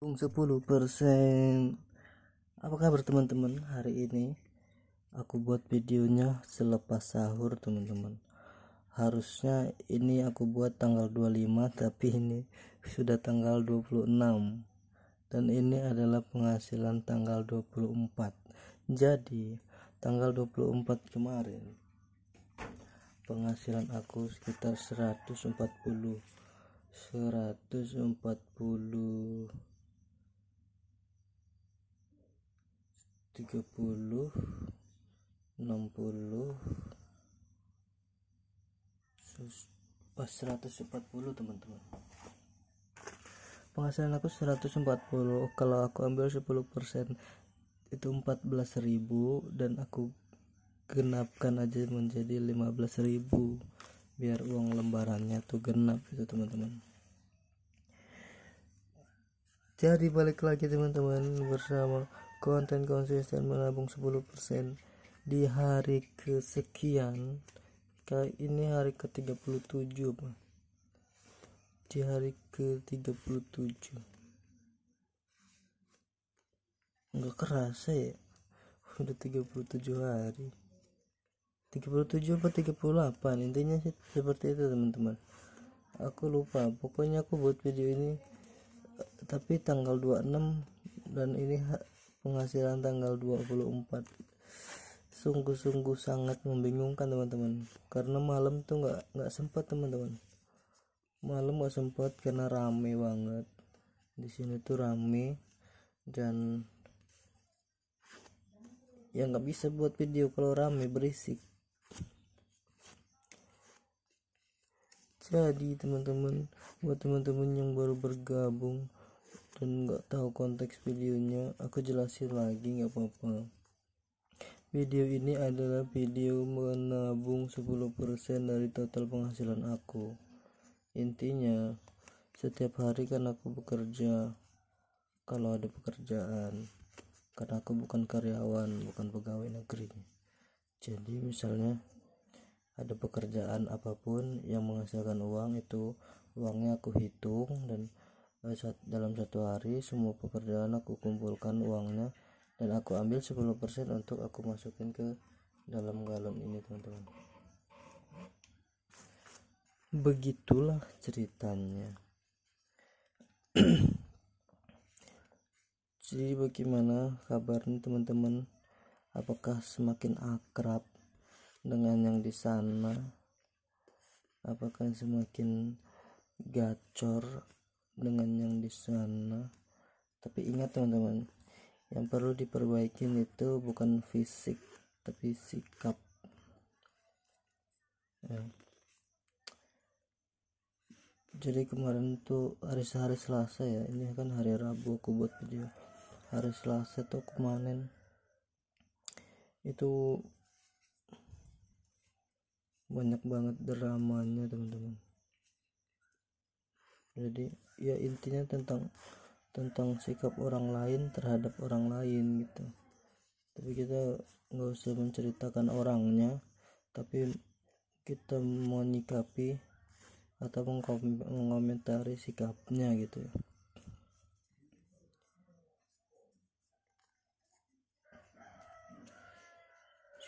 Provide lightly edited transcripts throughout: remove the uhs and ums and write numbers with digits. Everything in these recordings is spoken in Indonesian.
10%. Apa kabar teman-teman? Hari ini aku buat videonya selepas sahur teman-teman. Harusnya ini aku buat tanggal 25, tapi ini sudah tanggal 26. Dan ini adalah penghasilan tanggal 24. Jadi tanggal 24 kemarin penghasilan aku sekitar 140 30 60 pas 140 teman-teman. Penghasilan aku 140. Kalau aku ambil 10% itu 14.000 dan aku genapkan aja menjadi 15.000 biar uang lembarannya tuh genap itu teman-teman. Jadi balik lagi teman-teman bersama konten konsisten menabung 10% di hari kesekian. Kali ini hari ke-37 Pak. Di hari ke-37 enggak kerasa ya, udah 37 hari. 37 apa 38, intinya sih seperti itu teman-teman. Aku lupa, pokoknya aku buat video ini tapi tanggal 26 dan ini penghasilan tanggal 24. Sungguh-sungguh sangat membingungkan teman-teman, karena malam tuh nggak sempat teman-teman. Malam nggak sempat karena rame banget di sini tuh, rame, dan ya nggak bisa buat video kalau rame, berisik. Jadi teman-teman, buat teman-teman yang baru bergabung dan nggak tahu konteks videonya, aku jelasin lagi nggak apa-apa. Video ini adalah video menabung 10% dari total penghasilan aku. Intinya setiap hari kan aku bekerja kalau ada pekerjaan, karena aku bukan karyawan, bukan pegawai negeri. Jadi misalnya ada pekerjaan apapun yang menghasilkan uang, itu uangnya aku hitung, dan dalam satu hari semua pekerjaan aku kumpulkan uangnya dan aku ambil 10% untuk aku masukin ke dalam galon ini teman-teman. Begitulah ceritanya. Jadi bagaimana kabarnya teman-teman? Apakah semakin akrab dengan yang di sana? Apakah semakin gacor dengan yang di sana? Tapi ingat teman-teman, yang perlu diperbaikin itu bukan fisik tapi sikap ya. Jadi kemarin tuh hari Selasa ya, ini kan hari Rabu aku buat video. Hari Selasa tuh kemarin itu banyak banget dramanya teman-teman. Jadi ya intinya tentang sikap orang lain terhadap orang lain gitu. Tapi kita nggak usah menceritakan orangnya, tapi kita menyikapi atau mengomentari sikapnya gitu ya.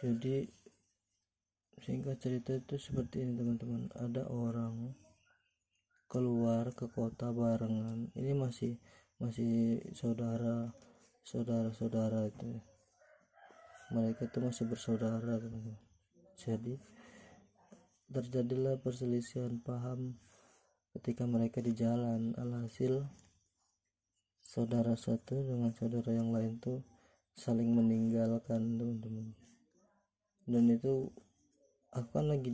Jadi singkat cerita itu seperti ini teman-teman. Ada orang keluar ke kota barengan, ini masih saudara itu ya. Mereka itu masih bersaudara teman-teman. Jadi terjadilah perselisihan paham ketika mereka di jalan. Alhasil saudara satu dengan saudara yang lain tuh saling meninggalkan teman-teman. Dan itu aku kan lagi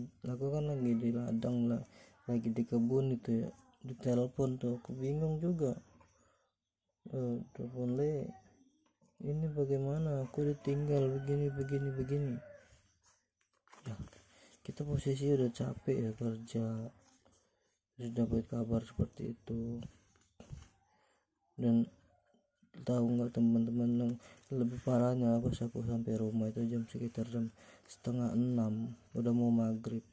di ladang lah, lagi di kebun itu ya, di telepon tuh aku bingung juga. Telepon ini bagaimana, aku ditinggal begini ya. Kita posisi udah capek ya kerja, terus dapat kabar seperti itu. Dan tahu nggak teman-teman, yang lebih parahnya pas aku sampai rumah itu sekitar jam 5:30, udah mau maghrib.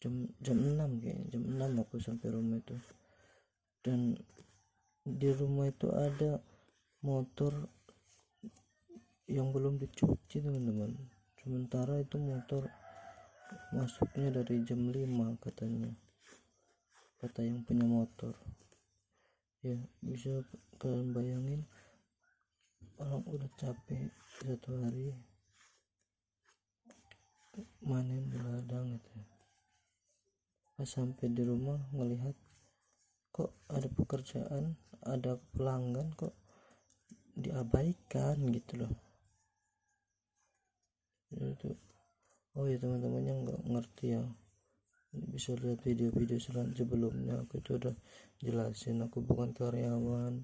Jam 6 kayaknya, jam 6 aku sampai rumah itu. Dan di rumah itu ada motor yang belum dicuci teman-teman. Sementara itu motor masuknya dari jam 5 katanya, kata yang punya motor. Ya bisa kalian bayangin, orang udah capek satu hari manen di ladang gitu. Pas sampai di rumah ngelihat kok ada pekerjaan, ada pelanggan kok diabaikan gitu loh. Itu oh ya, teman-teman yang nggak ngerti ya bisa lihat video-video sebelumnya. Aku itu udah jelasin aku bukan karyawan,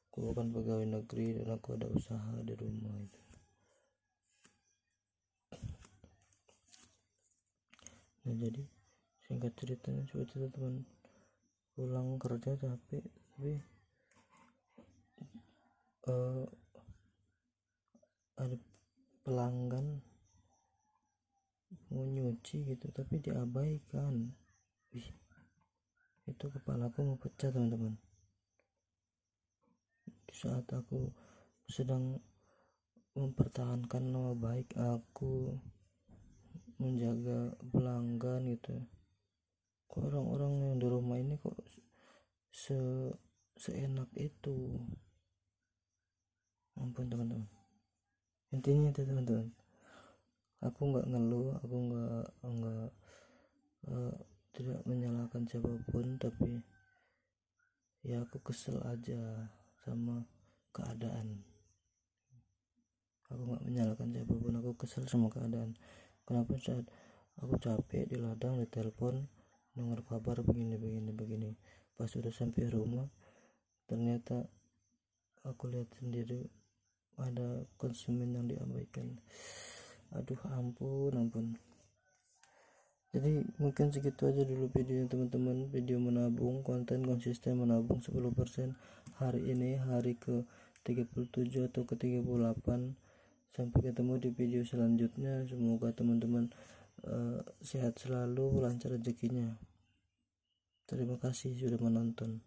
aku bukan pegawai negeri, dan aku ada usaha di rumah itu. Nah jadi singkat ceritanya seperti itu teman, pulang kerja capek tapi ada pelanggan mau nyuci gitu tapi diabaikan. Itu kepalaku mau pecah teman-teman. Di saat aku sedang mempertahankan nama baik aku, menjaga pelanggan gitu, kok orang-orang yang di rumah ini kok seenak itu. Ampun teman-teman, intinya itu teman-teman, aku nggak ngeluh, aku nggak tidak menyalahkan siapapun, tapi ya aku kesel aja sama keadaan. Aku nggak menyalahkan siapapun, aku kesel sama keadaan. Kenapa saat aku capek di ladang ditelepon dengar kabar begini, pas sudah sampai rumah ternyata aku lihat sendiri ada konsumen yang diabaikan. Aduh ampun. Jadi mungkin segitu aja dulu videonya teman-teman, video menabung, konten konsisten menabung 10% hari ini, hari ke 37 atau ke 38. Sampai ketemu di video selanjutnya. Semoga teman-teman sehat selalu, lancar rezekinya. Terima kasih sudah menonton.